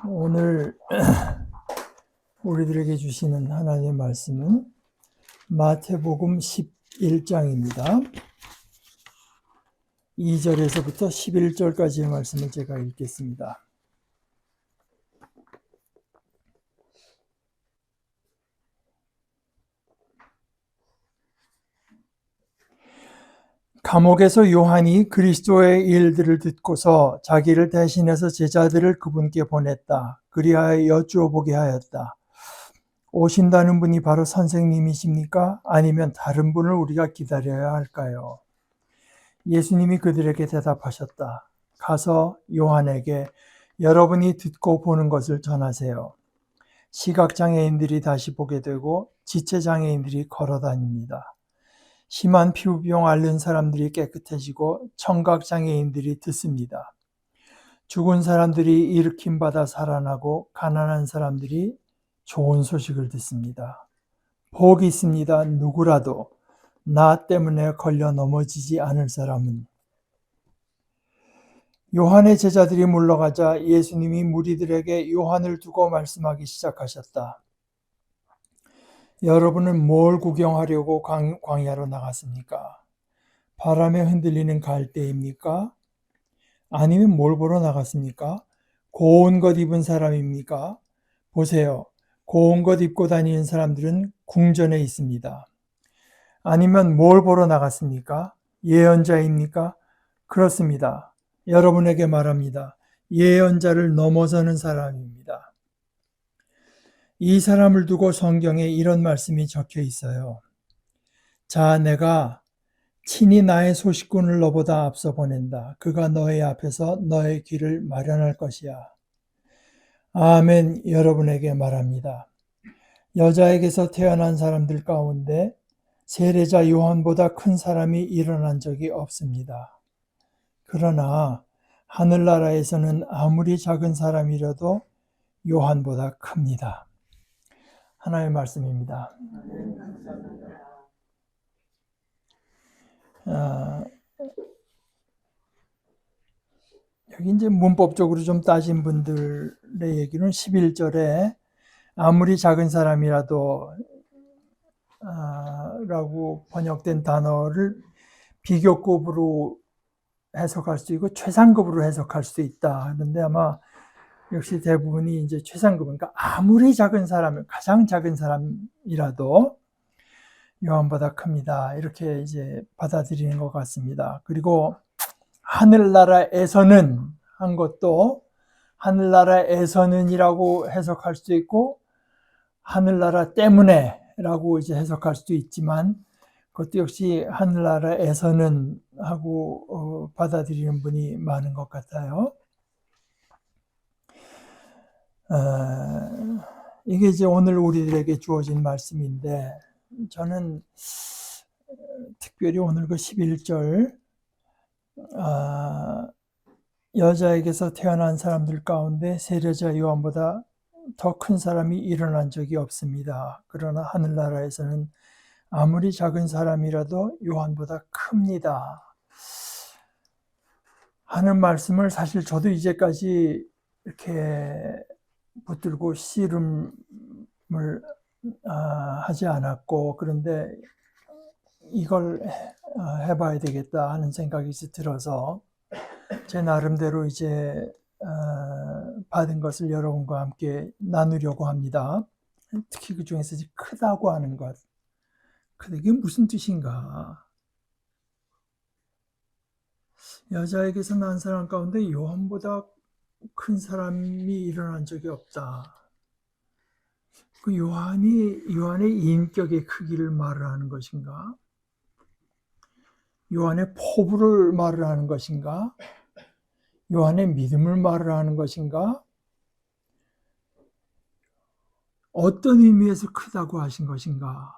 오늘 우리들에게 주시는 하나님의 말씀은 마태복음 11장입니다. 2절에서부터 11절까지의 말씀을 제가 읽겠습니다. 감옥에서 요한이 그리스도의 일들을 듣고서 자기를 대신해서 제자들을 그분께 보냈다. 그리하여 여쭈어 보게 하였다. 오신다는 분이 바로 선생님이십니까? 아니면 다른 분을 우리가 기다려야 할까요? 예수님이 그들에게 대답하셨다. 가서 요한에게 여러분이 듣고 보는 것을 전하세요. 시각장애인들이 다시 보게 되고 지체장애인들이 걸어다닙니다. 심한 피부병 앓는 사람들이 깨끗해지고 청각장애인들이 듣습니다. 죽은 사람들이 일으킴받아 살아나고 가난한 사람들이 좋은 소식을 듣습니다. 복이 있습니다. 누구라도 나 때문에 걸려 넘어지지 않을 사람은. 요한의 제자들이 물러가자 예수님이 무리들에게 요한을 두고 말씀하기 시작하셨다. 여러분은 뭘 구경하려고 광야로 나갔습니까? 바람에 흔들리는 갈대입니까? 아니면 뭘 보러 나갔습니까? 고운 것 입은 사람입니까? 보세요. 고운 것 입고 다니는 사람들은 궁전에 있습니다. 아니면 뭘 보러 나갔습니까? 예언자입니까? 그렇습니다. 여러분에게 말합니다. 예언자를 넘어서는 사람입니다. 이 사람을 두고 성경에 이런 말씀이 적혀 있어요. 자, 내가 친히 나의 소식꾼을 너보다 앞서 보낸다. 그가 너의 앞에서 너의 길을 마련할 것이야. 아멘. 여러분에게 말합니다. 여자에게서 태어난 사람들 가운데 세례자 요한보다 큰 사람이 일어난 적이 없습니다. 그러나 하늘나라에서는 아무리 작은 사람이라도 요한보다 큽니다. 하나님의 말씀입니다. 여기 이제 문법적으로 좀 따진 분들의 얘기는 11절에 아무리 작은 사람이라도 라고 번역된 단어를 비교급으로 해석할 수 있고 최상급으로 해석할 수 있다 하는데 아마 역시 대부분이 이제 최상급, 그러니까 아무리 작은 사람, 가장 작은 사람이라도 요한보다 큽니다. 이렇게 이제 받아들이는 것 같습니다. 그리고 하늘나라에서는 한 것도 하늘나라에서는이라고 해석할 수도 있고 하늘나라 때문에라고 이제 해석할 수도 있지만 그것도 역시 하늘나라에서는 하고 받아들이는 분이 많은 것 같아요. 이게 이제 오늘 우리들에게 주어진 말씀인데 저는 특별히 오늘 그 11절 여자에게서 태어난 사람들 가운데 세례자 요한보다 더 큰 사람이 일어난 적이 없습니다. 그러나 하늘나라에서는 아무리 작은 사람이라도 요한보다 큽니다. 하는 말씀을 사실 저도 이제까지 이렇게 붙들고 씨름을 하지 않았고 그런데 이걸 해봐야 되겠다 하는 생각이 들어서 제 나름대로 이제 받은 것을 여러분과 함께 나누려고 합니다. 특히 그 중에서 크다고 하는 것. 근데 이게 무슨 뜻인가? 여자에게서 난 사람 가운데 요한보다 큰 사람이 일어난 적이 없다. 그 요한의 인격의 크기를 말을 하는 것인가? 요한의 포부를 말을 하는 것인가? 요한의 믿음을 말을 하는 것인가? 어떤 의미에서 크다고 하신 것인가?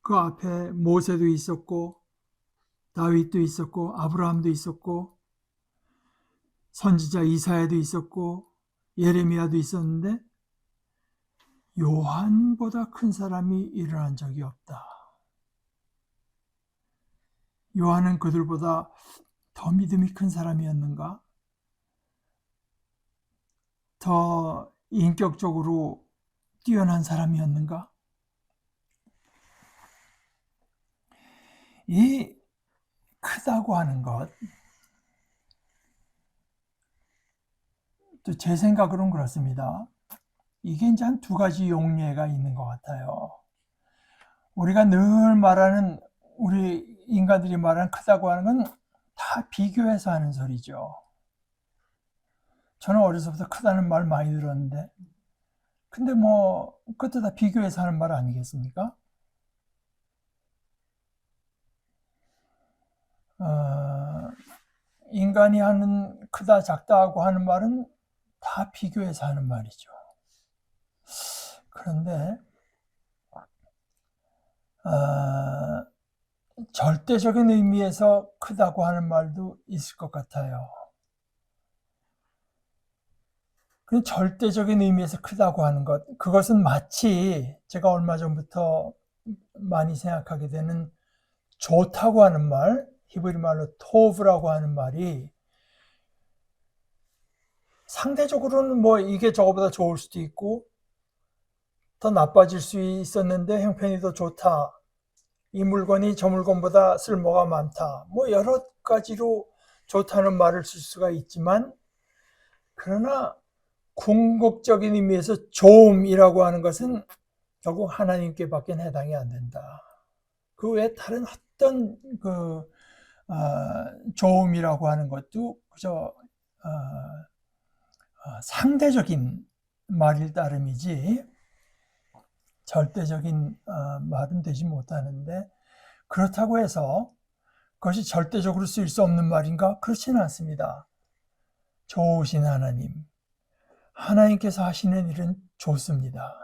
그 앞에 모세도 있었고 다윗도 있었고 아브라함도 있었고 선지자 이사야도 있었고 예레미야도 있었는데 요한보다 큰 사람이 일어난 적이 없다. 요한은 그들보다 더 믿음이 큰 사람이었는가? 더 인격적으로 뛰어난 사람이었는가? 이 크다고 하는 것, 또 제 생각으로는 그렇습니다. 이게 이제 한 두 가지 용례가 있는 것 같아요. 우리가 늘 말하는, 우리 인간들이 말하는 크다고 하는 건 다 비교해서 하는 소리죠. 저는 어려서부터 크다는 말 많이 들었는데, 근데 뭐 그것도 다 비교해서 하는 말 아니겠습니까? 인간이 하는 크다 작다고 하는 말은 다 비교해서 하는 말이죠. 그런데 절대적인 의미에서 크다고 하는 말도 있을 것 같아요. 그 절대적인 의미에서 크다고 하는 것, 그것은 마치 제가 얼마 전부터 많이 생각하게 되는 좋다고 하는 말, 히브리 말로 토브라고 하는 말이 상대적으로는 뭐 이게 저거보다 좋을 수도 있고 더 나빠질 수 있었는데 형편이 더 좋다. 이 물건이 저 물건보다 쓸모가 많다. 뭐 여러 가지로 좋다는 말을 쓸 수가 있지만, 그러나 궁극적인 의미에서 좋음이라고 하는 것은 결국 하나님께 밖에 해당이 안 된다. 그 외에 다른 어떤 좋음이라고 하는 것도 그저 상대적인 말일 따름이지 절대적인 말은 되지 못하는데, 그렇다고 해서 그것이 절대적으로 쓰일 수 없는 말인가? 그렇지는 않습니다. 좋으신 하나님, 하나님께서 하시는 일은 좋습니다.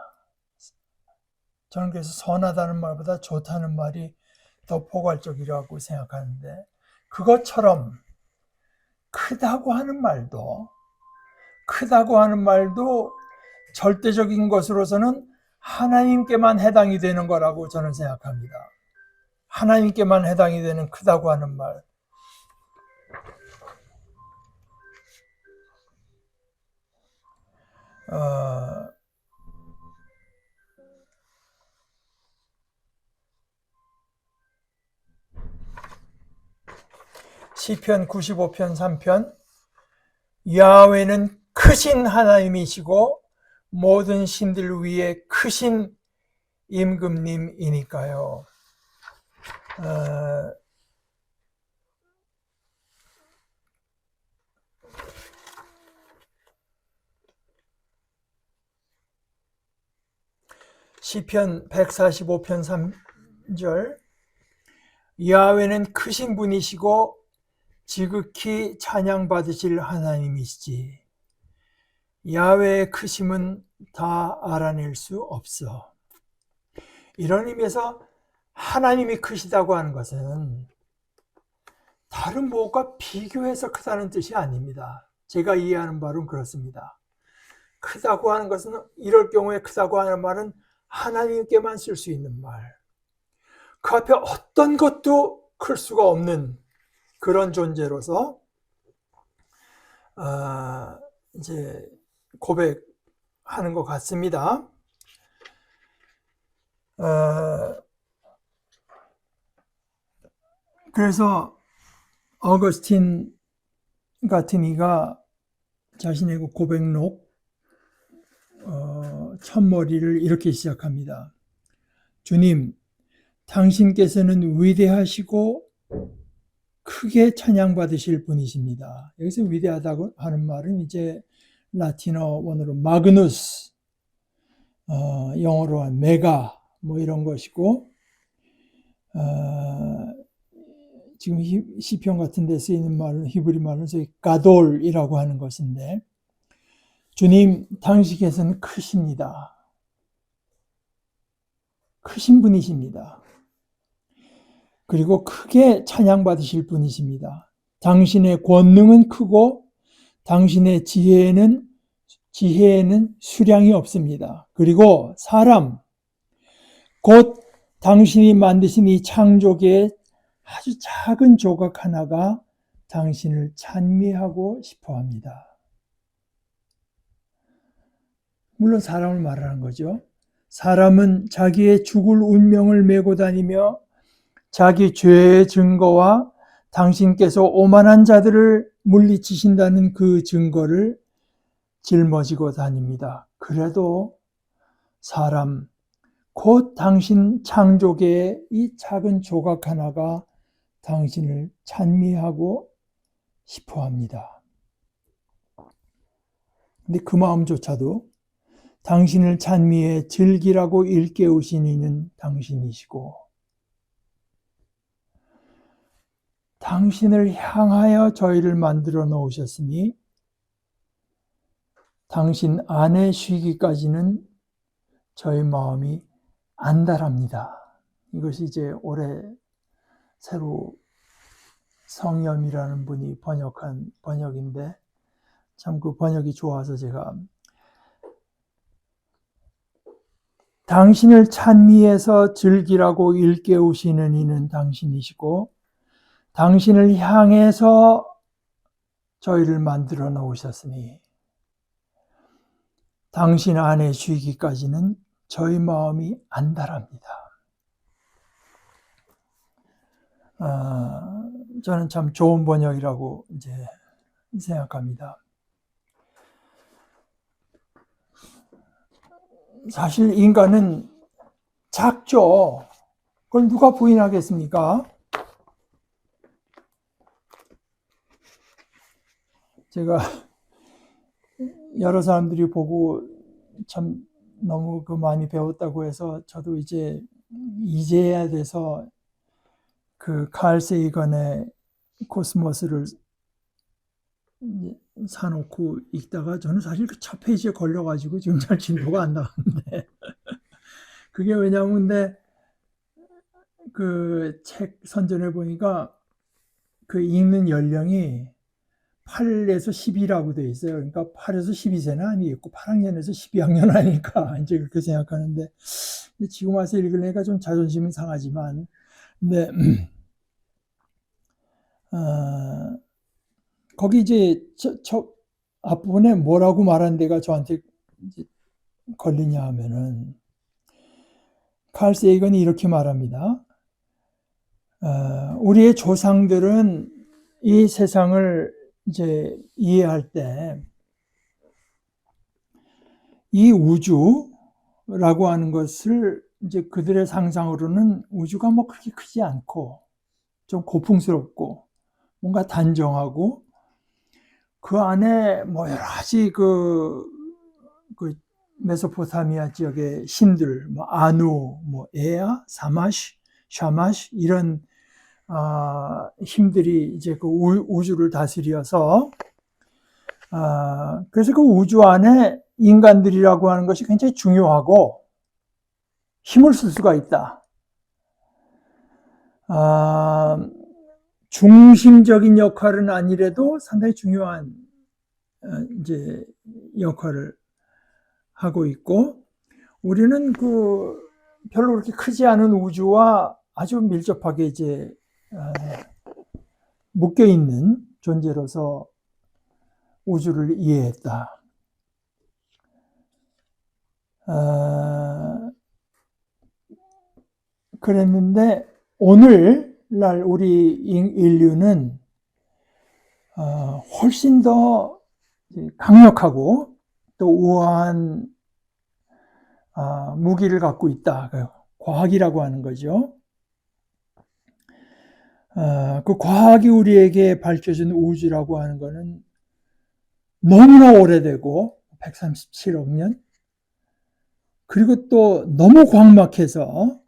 저는 그래서 선하다는 말보다 좋다는 말이 더 포괄적이라고 생각하는데, 그것처럼 크다고 하는 말도 절대적인 것으로서는 하나님께만 해당이 되는 거라고 저는 생각합니다. 하나님께만 해당이 되는 크다고 하는 말. 시편 95편 3편, 야훼는 크신 하나님이시고 모든 신들 위에 크신 임금님이니까요. 시편 145편 3절, 야훼는 크신 분이시고 지극히 찬양받으실 하나님이시지 야훼의 크심은 다 알아낼 수 없어. 이런 의미에서 하나님이 크시다고 하는 것은 다른 무엇과 비교해서 크다는 뜻이 아닙니다. 제가 이해하는 바로는 그렇습니다. 크다고 하는 것은, 이럴 경우에 크다고 하는 말은 하나님께만 쓸 수 있는 말, 그 앞에 어떤 것도 클 수가 없는 그런 존재로서 이제 고백하는 것 같습니다. 그래서 어거스틴 같은 이가 자신의 그 고백록 첫머리를 이렇게 시작합니다. 주님, 당신께서는 위대하시고 크게 찬양받으실 분이십니다. 여기서 위대하다고 하는 말은 이제 라틴어 원어로 마그누스, 영어로 메가 뭐 이런 것이고, 지금 시편 같은 데 쓰이는 말은 히브리 말은 저희 가돌이라고 하는 것인데, 주님 당신께서는 크십니다. 크신 분이십니다. 그리고 크게 찬양받으실 분이십니다. 당신의 권능은 크고 당신의 지혜에는 수량이 없습니다. 그리고 사람, 곧 당신이 만드신 이 창조계의 아주 작은 조각 하나가 당신을 찬미하고 싶어 합니다. 물론 사람을 말하는 거죠. 사람은 자기의 죽을 운명을 메고 다니며 자기 죄의 증거와 당신께서 오만한 자들을 물리치신다는 그 증거를 짊어지고 다닙니다. 그래도 사람, 곧 당신 창조계의 이 작은 조각 하나가 당신을 찬미하고 싶어 합니다. 근데 그 마음조차도 당신을 찬미해 즐기라고 일깨우신 이는 당신이시고, 당신을 향하여 저희를 만들어 놓으셨으니 당신 안에 쉬기까지는 저희 마음이 안달합니다. 이것이 이제 올해 새로 성염이라는 분이 번역한 번역인데, 참 그 번역이 좋아서 제가 당신을 찬미해서 즐기라고 일깨우시는 이는 당신이시고 당신을 향해서 저희를 만들어 놓으셨으니 당신 안에 쉬기까지는 저희 마음이 안달합니다. 저는 참 좋은 번역이라고 이제 생각합니다. 사실 인간은 작죠. 그걸 누가 부인하겠습니까? 제가 여러 사람들이 보고 참 너무 그 많이 배웠다고 해서 저도 이제야 돼서 그 칼 세이건의 코스모스를 사놓고 읽다가 저는 사실 그 첫 페이지에 걸려가지고 지금 잘 진도가 안 나갔는데 그게 왜냐면 근데 그 책 선전에 보니까 그 읽는 연령이 8에서 10이라고 돼 있어요. 그러니까 8에서 12세는 아니겠고 8학년에서 12학년 아닐까 이제 그렇게 생각하는데 지금 와서 읽으려니까 좀 자존심이 상하지만 근데 거기 이제 저 앞부분에 뭐라고 말한 데가 저한테 이제 걸리냐 하면은 칼 세이건이 이렇게 말합니다. 우리의 조상들은 이 세상을 이제 이해할 때 이 우주라고 하는 것을 이제 그들의 상상으로는 우주가 뭐 그렇게 크지 않고 좀 고풍스럽고 뭔가 단정하고 그 안에 뭐 여러 가지 그 메소포타미아 지역의 신들, 뭐 아누, 뭐 에아, 사마시, 샤마시 이런 힘들이 이제 그 우주를 다스려서 그래서 그 우주 안에 인간들이라고 하는 것이 굉장히 중요하고 힘을 쓸 수가 있다. 중심적인 역할은 아니래도 상당히 중요한 이제 역할을 하고 있고 우리는 그 별로 그렇게 크지 않은 우주와 아주 밀접하게 이제 묶여 있는 존재로서 우주를 이해했다. 그랬는데 오늘날 우리 인류는 훨씬 더 강력하고 또 우아한 무기를 갖고 있다. 과학이라고 하는 거죠. 그 과학이 우리에게 밝혀준 우주라고 하는 것은 너무나 오래되고 137억 년 그리고 또 너무 광막해서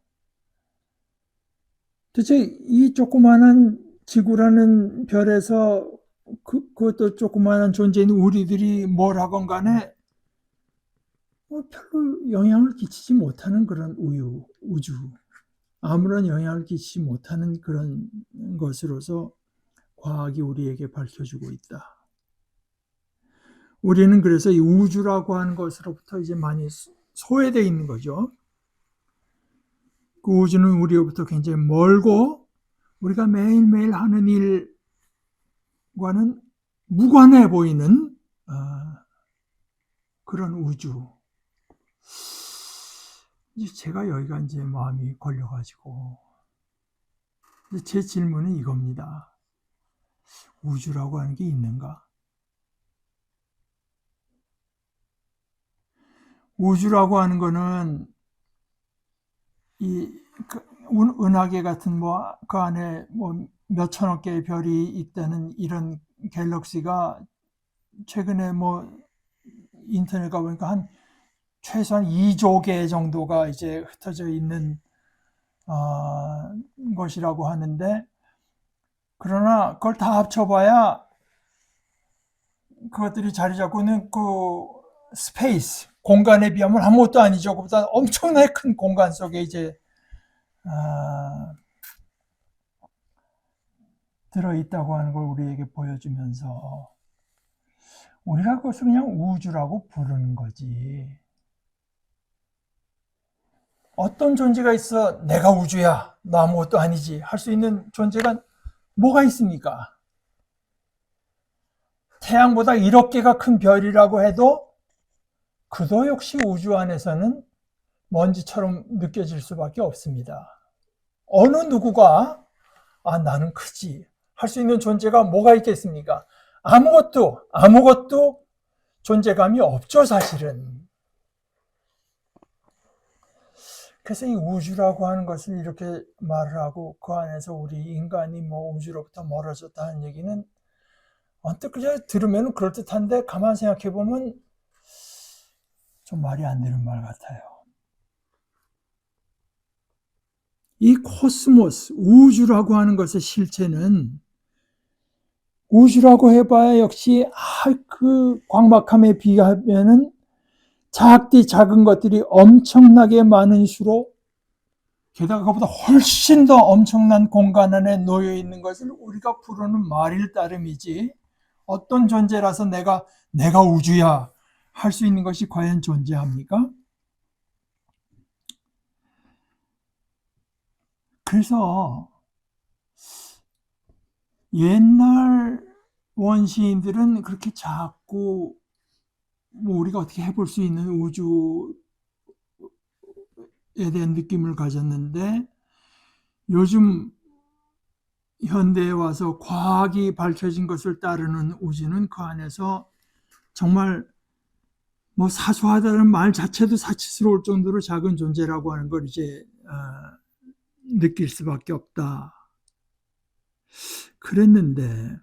도대체 이 조그마한 지구라는 별에서 그것도 조그마한 존재인 우리들이 뭘 하건 간에 별로 영향을 끼치지 못하는 그런 우주 아무런 영향을 끼치지 못하는 그런 것으로서 과학이 우리에게 밝혀주고 있다. 우리는 그래서 이 우주라고 하는 것으로부터 이제 많이 소외되어 있는 거죠. 그 우주는 우리로부터 굉장히 멀고 우리가 매일매일 하는 일과는 무관해 보이는 그런 우주. 이제 제가 여기가 이제 마음이 걸려가지고 제 질문은 이겁니다. 우주라고 하는 게 있는가? 우주라고 하는 거는 이 은하계 같은 뭐 그 안에 뭐 몇천억 개의 별이 있다는 이런 갤럭시가 최근에 뭐 인터넷 가보니까 한 최소한 2조 개 정도가 이제 흩어져 있는 것이라고 하는데, 그러나 그걸 다 합쳐봐야 그것들이 자리 잡고 있는 그 스페이스 공간에 비하면 아무것도 아니죠. 그보다 엄청나게 큰 공간 속에 이제 들어있다고 하는 걸 우리에게 보여주면서 우리가 그것을 그냥 우주라고 부르는 거지. 어떤 존재가 있어 내가 우주야, 너 아무것도 아니지 할 수 있는 존재가 뭐가 있습니까? 태양보다 1억 개가 큰 별이라고 해도 그도 역시 우주 안에서는 먼지처럼 느껴질 수밖에 없습니다. 어느 누구가 나는 크지 할 수 있는 존재가 뭐가 있겠습니까? 아무것도 존재감이 없죠, 사실은. 그래서 이 우주라고 하는 것을 이렇게 말을 하고 그 안에서 우리 인간이 뭐 우주로부터 멀어졌다 하는 얘기는 언뜻 그냥 들으면 그럴듯한데 가만 생각해 보면 좀 말이 안 되는 말 같아요. 이 코스모스, 우주라고 하는 것의 실체는 우주라고 해봐야 역시 그 광막함에 비하면은 작디 작은 것들이 엄청나게 많은 수로 게다가 그보다 훨씬 더 엄청난 공간 안에 놓여 있는 것을 우리가 부르는 말일 따름이지 어떤 존재라서 내가 우주야 할 수 있는 것이 과연 존재합니까? 그래서 옛날 원시인들은 그렇게 작고 뭐 우리가 어떻게 해볼 수 있는 우주에 대한 느낌을 가졌는데 요즘 현대에 와서 과학이 밝혀진 것을 따르는 우주는 그 안에서 정말 뭐 사소하다는 말 자체도 사치스러울 정도로 작은 존재라고 하는 걸 이제 느낄 수밖에 없다. 그랬는데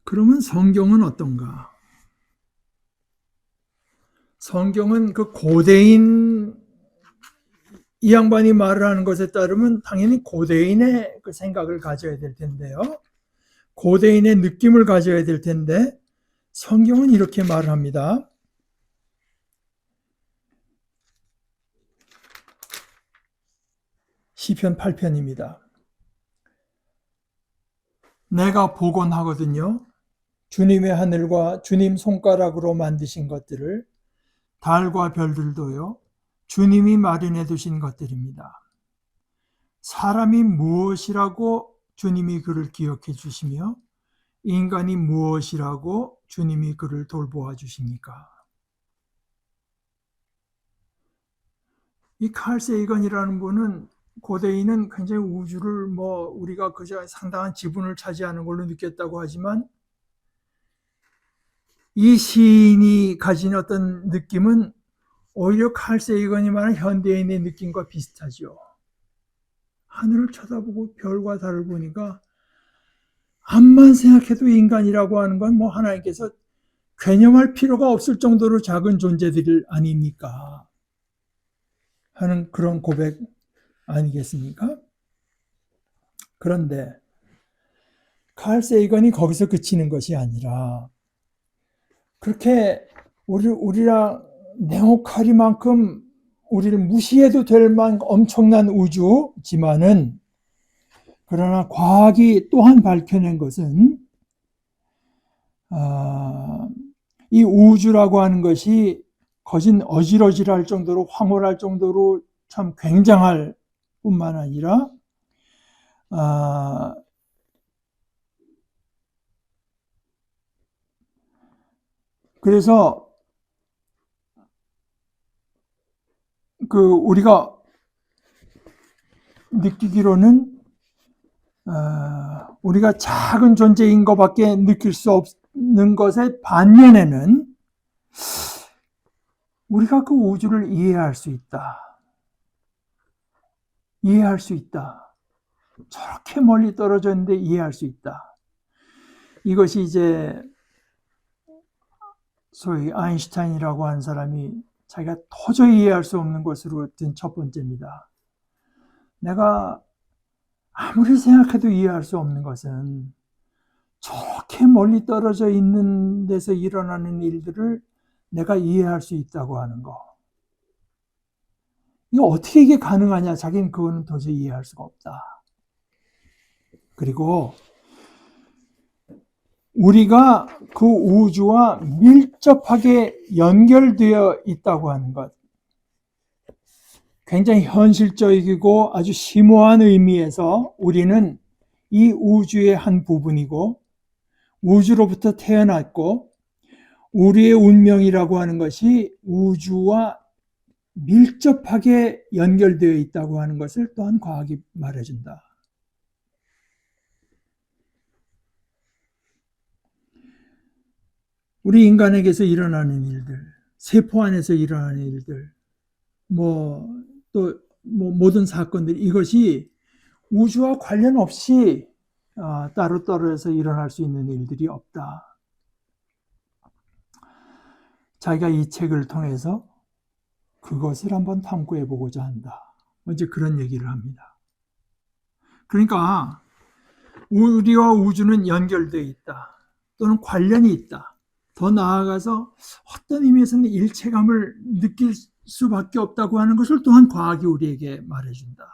그러면 성경은 어떤가? 성경은 그 고대인 이 양반이 말을 하는 것에 따르면 당연히 고대인의 그 생각을 가져야 될 텐데요. 고대인의 느낌을 가져야 될 텐데 성경은 이렇게 말을 합니다. 시편 8편입니다. 내가 복원하거든요. 주님의 하늘과 주님 손가락으로 만드신 것들을 달과 별들도요. 주님이 마련해 두신 것들입니다. 사람이 무엇이라고 주님이 그를 기억해 주시며 인간이 무엇이라고 주님이 그를 돌보아 주십니까? 이 칼 세이건이라는 분은 고대인은 굉장히 우주를 뭐 우리가 그저 상당한 지분을 차지하는 걸로 느꼈다고 하지만 이 시인이 가진 어떤 느낌은 오히려 칼 세이건이 말하는 현대인의 느낌과 비슷하죠. 하늘을 쳐다보고 별과 달을 보니까 암만 생각해도 인간이라고 하는 건 뭐 하나님께서 괴념할 필요가 없을 정도로 작은 존재들 아닙니까? 하는 그런 고백 아니겠습니까? 그런데 칼 세이건이 거기서 그치는 것이 아니라 그렇게 우리랑 네오카리만큼 우리를 무시해도 될 만큼 엄청난 우주지만은 그러나 과학이 또한 밝혀낸 것은 이 우주라고 하는 것이 거진 어질어질할 정도로 황홀할 정도로 참 굉장할 뿐만 아니라 그래서 우리가 느끼기로는 우리가 작은 존재인 것밖에 느낄 수 없는 것의 반면에는 우리가 그 우주를 이해할 수 있다. 이해할 수 있다. 저렇게 멀리 떨어져 있는데 이해할 수 있다. 이것이 이제 소위 아인슈타인이라고 하는 사람이 자기가 도저히 이해할 수 없는 것으로 든 첫 번째입니다. 내가 아무리 생각해도 이해할 수 없는 것은 저렇게 멀리 떨어져 있는 데서 일어나는 일들을 내가 이해할 수 있다고 하는 거. 이거 어떻게 이게 가능하냐? 자기는 그거는 도저히 이해할 수가 없다. 그리고 우리가 그 우주와 밀접하게 연결되어 있다고 하는 것. 굉장히 현실적이고 아주 심오한 의미에서 우리는 이 우주의 한 부분이고 우주로부터 태어났고 우리의 운명이라고 하는 것이 우주와 밀접하게 연결되어 있다고 하는 것을 또한 과학이 말해준다. 우리 인간에게서 일어나는 일들, 세포 안에서 일어나는 일들, 모든 사건들, 이것이 우주와 관련 없이 따로 떨어져서 일어날 수 있는 일들이 없다. 자기가 이 책을 통해서 그것을 한번 탐구해 보고자 한다. 이제 그런 얘기를 합니다. 그러니까 우리와 우주는 연결되어 있다. 또는 관련이 있다. 더 나아가서 어떤 의미에서는 일체감을 느낄 수밖에 없다고 하는 것을 또한 과학이 우리에게 말해준다.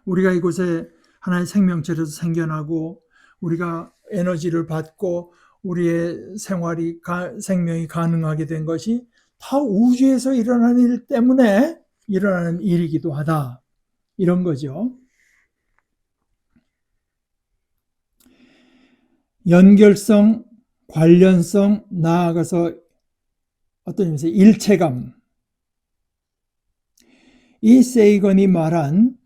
우리가 이곳에 하나의 생명체로서 생겨나고 우리가 에너지를 받고 우리의 생명이 가능하게 된 것이 다 우주에서 일어나는 일 때문에 일어나는 일이기도 하다. 이런 거죠. 연결성, 관련성, 나아가서 어떤 의미에서 일체감. 이 세이건이 말한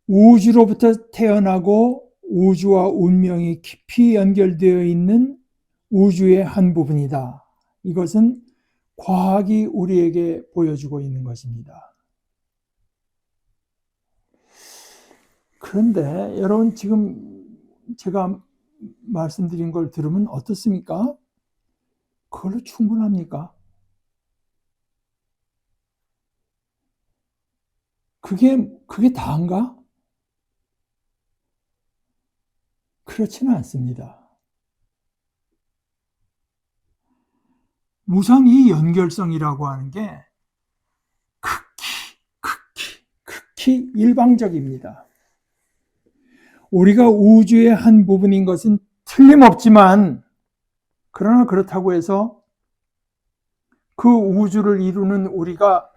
우주로부터 태어나고 우주와 운명이 깊이 연결되어 있는 우주의 한 부분이다. 이것은 과학이 우리에게 보여주고 있는 것입니다. 그런데 여러분 지금 제가 말씀드린 걸 들으면 어떻습니까? 그걸로 충분합니까? 그게 다인가? 그렇지는 않습니다. 우선 이 연결성이라고 하는 게 극히 일방적입니다. 우리가 우주의 한 부분인 것은 틀림없지만 그러나 그렇다고 해서 그 우주를 이루는 우리가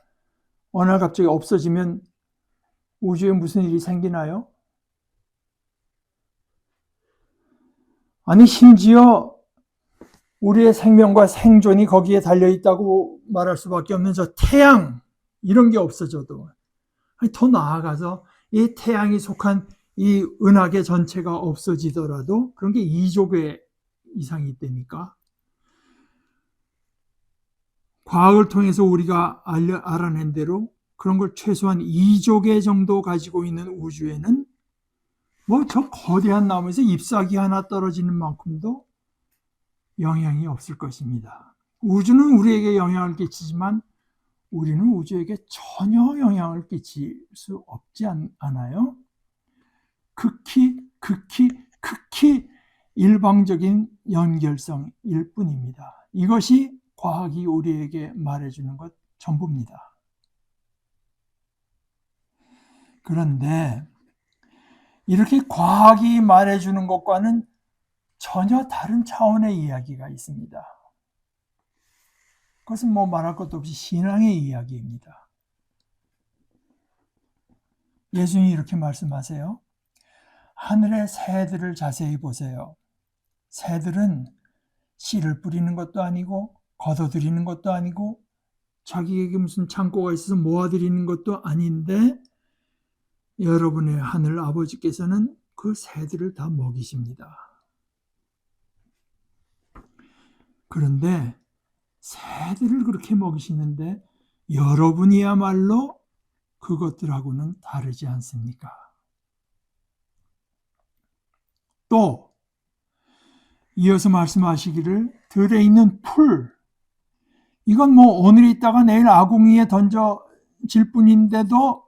어느 날 갑자기 없어지면 우주에 무슨 일이 생기나요? 아니 심지어 우리의 생명과 생존이 거기에 달려있다고 말할 수밖에 없는 저 태양 이런 게 없어져도 더 나아가서 이 태양이 속한 이 은하계 전체가 없어지더라도 그런 게 2조 이상이 있다니까. 과학을 통해서 우리가 알아낸 대로 그런 걸 최소한 2조 정도 가지고 있는 우주에는 저 거대한 나무에서 잎사귀 하나 떨어지는 만큼도 영향이 없을 것입니다. 우주는 우리에게 영향을 끼치지만 우리는 우주에게 전혀 영향을 끼칠 수 없지 않아요? 극히 일방적인 연결성일 뿐입니다. 이것이 과학이 우리에게 말해주는 것 전부입니다. 그런데 이렇게 과학이 말해주는 것과는 전혀 다른 차원의 이야기가 있습니다. 그것은 말할 것도 없이 신앙의 이야기입니다. 예수님이 이렇게 말씀하세요. 하늘의 새들을 자세히 보세요. 새들은 씨를 뿌리는 것도 아니고 걷어들이는 것도 아니고 자기에게 무슨 창고가 있어서 모아드리는 것도 아닌데 여러분의 하늘 아버지께서는 그 새들을 다 먹이십니다. 그런데 새들을 그렇게 먹이시는데 여러분이야말로 그것들하고는 다르지 않습니까? 또 이어서 말씀하시기를 들에 있는 풀, 이건 뭐 오늘 있다가 내일 아궁이에 던져질 뿐인데도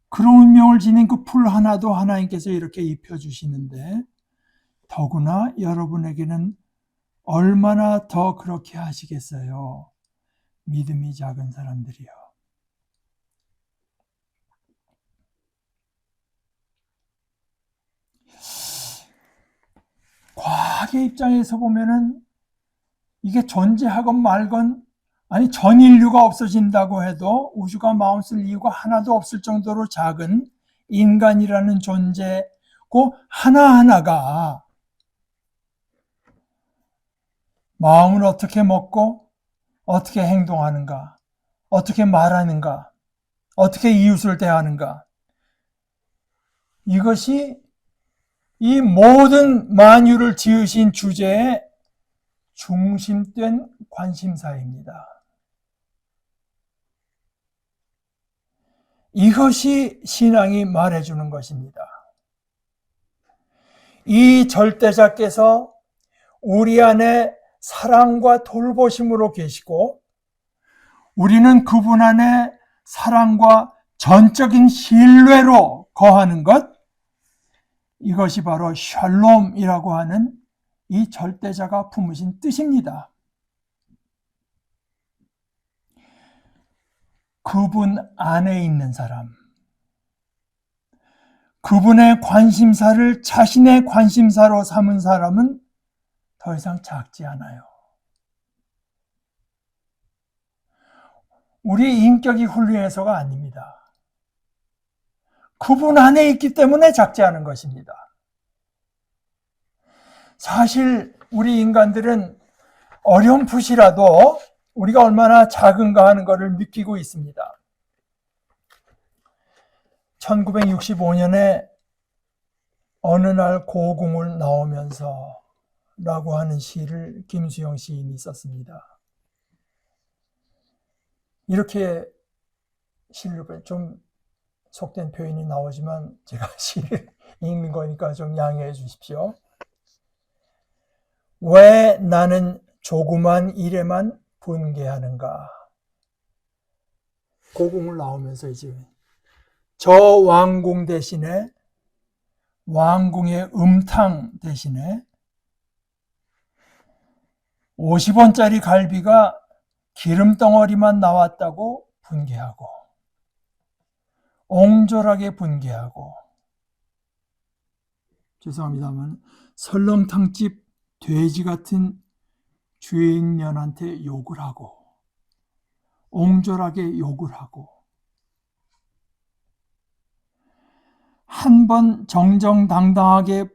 그런 운명을 지닌 그 풀 하나도 하나님께서 이렇게 입혀주시는데 더구나 여러분에게는 얼마나 더 그렇게 하시겠어요? 믿음이 작은 사람들이요. 과학의 입장에서 보면은 이게 존재하건 말건, 아니 전 인류가 없어진다고 해도 우주가 마음 쓸 이유가 하나도 없을 정도로 작은 인간이라는 존재고 하나하나가 마음을 어떻게 먹고 어떻게 행동하는가, 어떻게 말하는가, 어떻게 이웃을 대하는가, 이것이 이 모든 만유를 지으신 주제의 중심된 관심사입니다. 이것이 신앙이 말해주는 것입니다. 이 절대자께서 우리 안에 사랑과 돌보심으로 계시고 우리는 그분 안에 사랑과 전적인 신뢰로 거하는 것, 이것이 바로 샬롬이라고 하는 이 절대자가 품으신 뜻입니다. 그분 안에 있는 사람, 그분의 관심사를 자신의 관심사로 삼은 사람은 더 이상 작지 않아요. 우리 인격이 훌륭해서가 아닙니다. 그분 안에 있기 때문에 작지 않은 것입니다. 사실 우리 인간들은 어렴풋이라도 우리가 얼마나 작은가 하는 것을 느끼고 있습니다. 1965년에 어느 날 고궁을 나오면서 라고 하는 시를 김수영 시인이 썼습니다. 이렇게 시를 좀 속된 표현이 나오지만 제가 시를 읽는 거니까 좀 양해해 주십시오. 왜 나는 조그만 일에만 분개하는가? 고궁을 나오면서 이제 저 왕궁 대신에, 왕궁의 음탕 대신에 50원짜리 갈비가 기름덩어리만 나왔다고 분개하고, 옹졸하게 분개하고, 죄송합니다만 설렁탕집 돼지 같은 주인년한테 욕을 하고, 옹졸하게 욕을 하고, 한 번 정정당당하게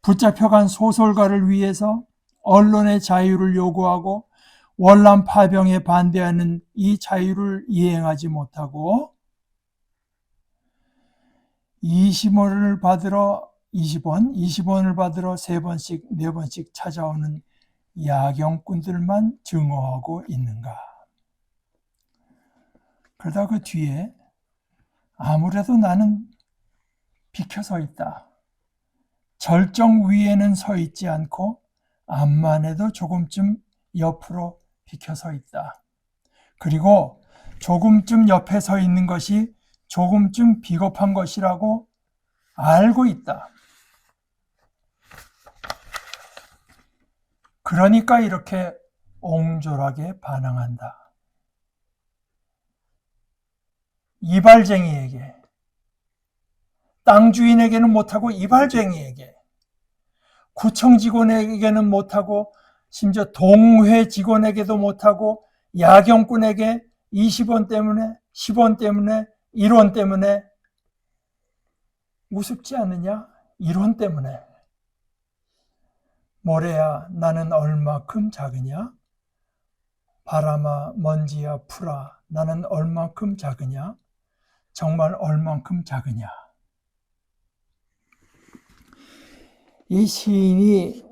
붙잡혀간 소설가를 위해서 언론의 자유를 요구하고 월남 파병에 반대하는 이 자유를 이행하지 못하고 20원을 받으러 20원을 받으러 3번씩 4번씩 찾아오는 야경꾼들만 증오하고 있는가? 그러다 그 뒤에 아무래도 나는 비켜 서 있다. 절정 위에는 서 있지 않고 앞만 해도 조금쯤 옆으로 비켜 서 있다. 그리고 조금쯤 옆에 서 있는 것이 조금쯤 비겁한 것이라고 알고 있다. 그러니까 이렇게 옹졸하게 반항한다. 이발쟁이에게, 땅 주인에게는 못하고 이발쟁이에게, 구청 직원에게는 못하고 심지어 동회 직원에게도 못하고 야경꾼에게 20원 때문에 10원 때문에 1원 때문에 우습지 않느냐? 1원 때문에. 뭐래야 나는 얼마큼 작으냐? 바람아 먼지야 풀아 나는 얼만큼 작으냐? 정말 얼만큼 작으냐? 이 시인이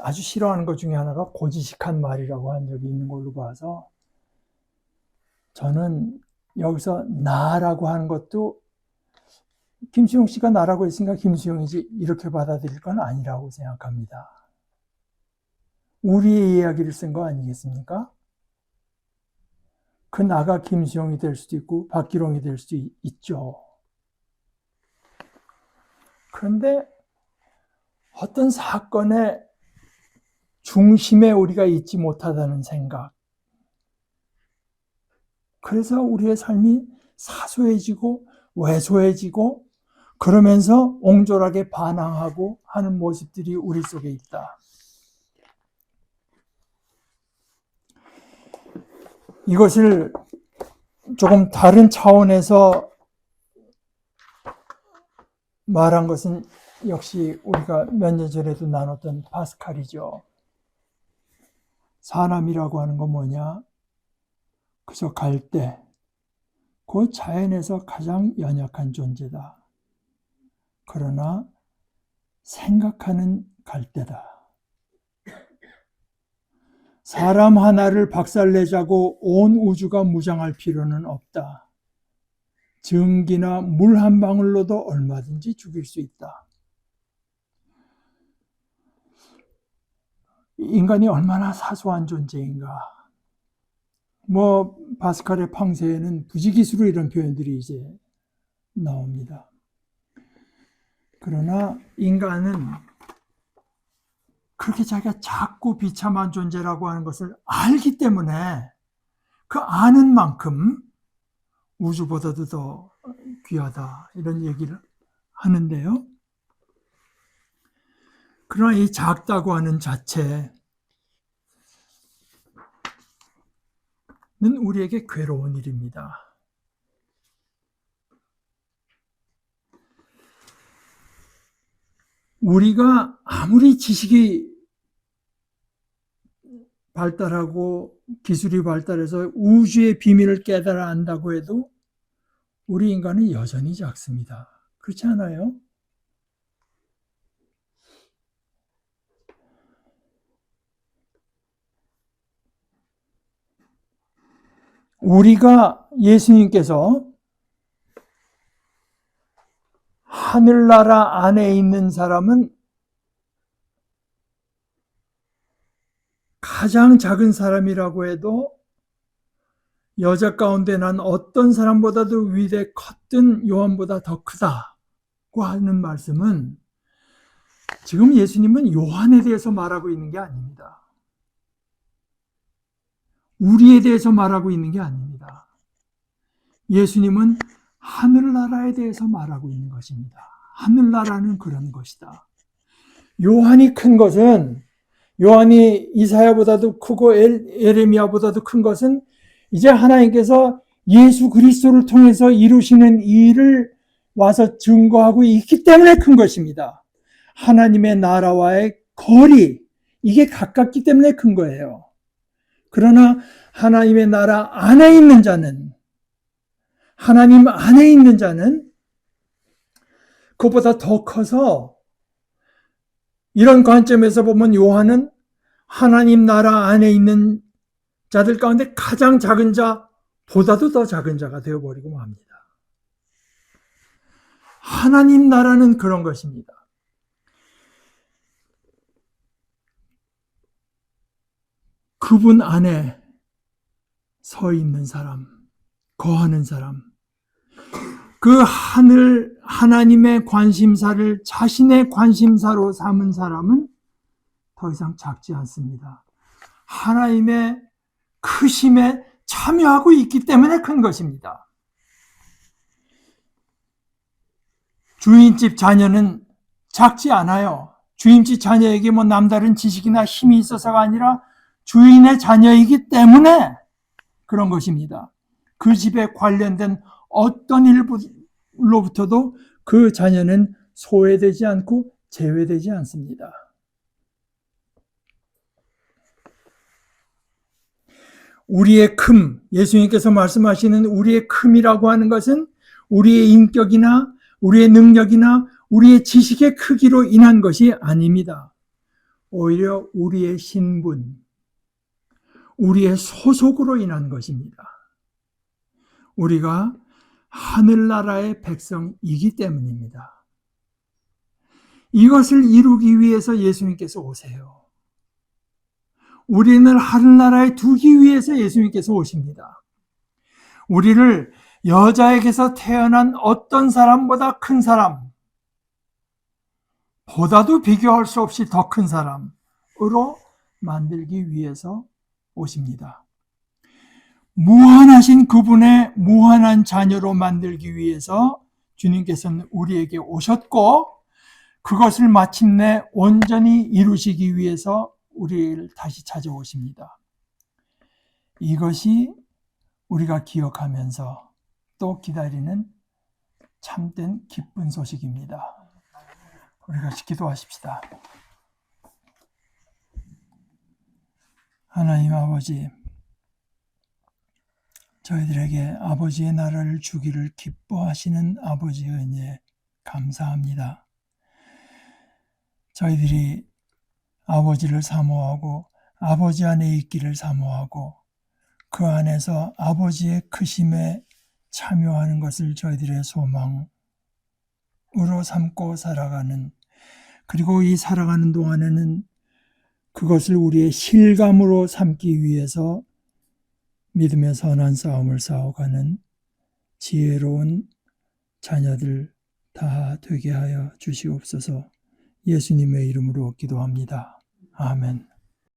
아주 싫어하는 것 중에 하나가 고지식한 말이라고 한 적이 있는 걸로 봐서 저는 여기서 나라고 하는 것도 김수용 씨가 나라고 했으니까 김수용이지 이렇게 받아들일 건 아니라고 생각합니다. 우리의 이야기를 쓴 거 아니겠습니까? 그 나가 김수용이 될 수도 있고 박기롱이 될 수도 있죠. 그런데 어떤 사건의 중심에 우리가 있지 못하다는 생각, 그래서 우리의 삶이 사소해지고 왜소해지고 그러면서 옹졸하게 반항하고 하는 모습들이 우리 속에 있다. 이것을 조금 다른 차원에서 말한 것은 역시 우리가 몇 년 전에도 나눴던 파스칼이죠. 사람이라고 하는 건 뭐냐? 그저 갈대, 그 자연에서 가장 연약한 존재다. 그러나 생각하는 갈대다. 사람 하나를 박살내자고 온 우주가 무장할 필요는 없다. 증기나 물 한 방울로도 얼마든지 죽일 수 있다. 인간이 얼마나 사소한 존재인가. 파스칼의 팡세에는 부지기수로 이런 표현들이 이제 나옵니다. 그러나 인간은 그렇게 자기가 작고 비참한 존재라고 하는 것을 알기 때문에 그 아는 만큼 우주보다도 더 귀하다 이런 얘기를 하는데요. 그러나 이 작다고 하는 자체는 우리에게 괴로운 일입니다. 우리가 아무리 지식이 발달하고 기술이 발달해서 우주의 비밀을 깨달아 안다고 해도 우리 인간은 여전히 작습니다. 그렇지 않아요? 우리가 예수님께서 하늘나라 안에 있는 사람은 가장 작은 사람이라고 해도 여자 가운데 난 어떤 사람보다도 위대 컸든 요한보다 더 크다고 하는 말씀은 지금 예수님은 요한에 대해서 말하고 있는 게 아닙니다. 우리에 대해서 말하고 있는 게 아닙니다. 예수님은 하늘나라에 대해서 말하고 있는 것입니다. 하늘나라는 그런 것이다. 요한이 큰 것은, 요한이 이사야보다도 크고 에레미야보다도 큰 것은 이제 하나님께서 예수 그리스도를 통해서 이루시는 일을 와서 증거하고 있기 때문에 큰 것입니다. 하나님의 나라와의 거리, 이게 가깝기 때문에 큰 거예요. 그러나 하나님의 나라 안에 있는 자는, 하나님 안에 있는 자는 그것보다 더 커서 이런 관점에서 보면 요한은 하나님 나라 안에 있는 자들 가운데 가장 작은 자보다도 더 작은 자가 되어버리고 맙니다. 하나님 나라는 그런 것입니다. 그분 안에 서 있는 사람, 거하는 사람, 그 하나님의 관심사를 자신의 관심사로 삼은 사람은 더 이상 작지 않습니다. 하나님의 크심에 참여하고 있기 때문에 큰 것입니다. 주인집 자녀는 작지 않아요. 주인집 자녀에게 남다른 지식이나 힘이 있어서가 아니라 주인의 자녀이기 때문에 그런 것입니다. 그 집에 관련된 어떤 일로부터도 그 자녀는 소외되지 않고 제외되지 않습니다. 우리의 큼, 예수님께서 말씀하시는 우리의 큼이라고 하는 것은 우리의 인격이나 우리의 능력이나 우리의 지식의 크기로 인한 것이 아닙니다. 오히려 우리의 신분, 우리의 소속으로 인한 것입니다. 우리가 하늘나라의 백성이기 때문입니다. 이것을 이루기 위해서 예수님께서 오세요. 우리는 하늘나라에 두기 위해서 예수님께서 오십니다. 우리를 여자에게서 태어난 어떤 사람보다 큰 사람, 보다도 비교할 수 없이 더 큰 사람으로 만들기 위해서 오십니다. 무한하신 그분의 무한한 자녀로 만들기 위해서 주님께서는 우리에게 오셨고, 그것을 마침내 온전히 이루시기 위해서 우리를 다시 찾아오십니다. 이것이 우리가 기억하면서 또 기다리는 참된 기쁜 소식입니다. 우리가 기도하십시다. 하나님 아버지, 저희들에게 아버지의 나라를 주기를 기뻐하시는 아버지의 은혜에 감사합니다. 저희들이 아버지를 사모하고 아버지 안에 있기를 사모하고 그 안에서 아버지의 크심에 참여하는 것을 저희들의 소망으로 삼고 살아가는, 그리고 이 살아가는 동안에는 그것을 우리의 실감으로 삼기 위해서 믿음의 선한 싸움을 싸워가는 지혜로운 자녀들 다 되게 하여 주시옵소서. 예수님의 이름으로 기도합니다. 아멘.